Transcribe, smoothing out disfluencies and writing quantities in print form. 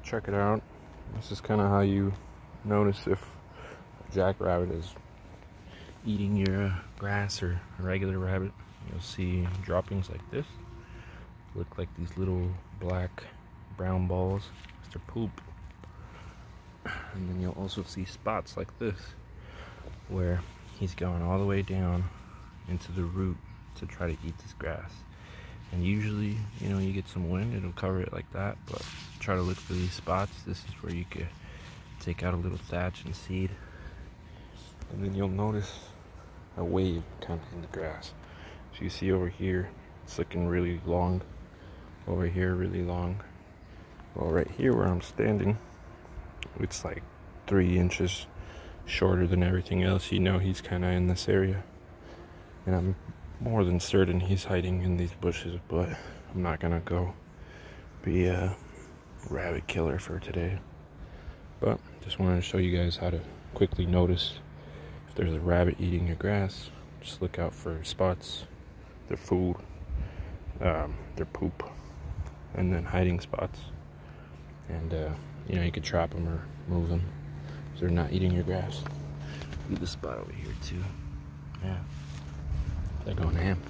check it out. This is kind of how you notice if a jackrabbit is eating your grass or a regular rabbit. You'll see droppings like this. Look like these little black brown balls. It's their poop. And then you'll also see spots like this where he's going all the way down into the root to try to eat this grass. And usually, you know, you get some wind, it'll cover it like that, but try to look for these spots. This is where you could take out a little thatch and seed. And then you'll notice a wave kind of in the grass. So you see over here, it's looking really long. Over here, really long. Well, right here where I'm standing, it's like 3 inches shorter than everything else. You know he's kind of in this area. And I'm more than certain he's hiding in these bushes, but I'm not gonna go be a rabbit killer for today. But just wanted to show you guys how to quickly notice if there's a rabbit eating your grass. Just look out for spots, their food, their poop, and then hiding spots. And you know, you could trap them or move them so they're not eating your grass. Leave the spot over here too. Yeah, they're going ham.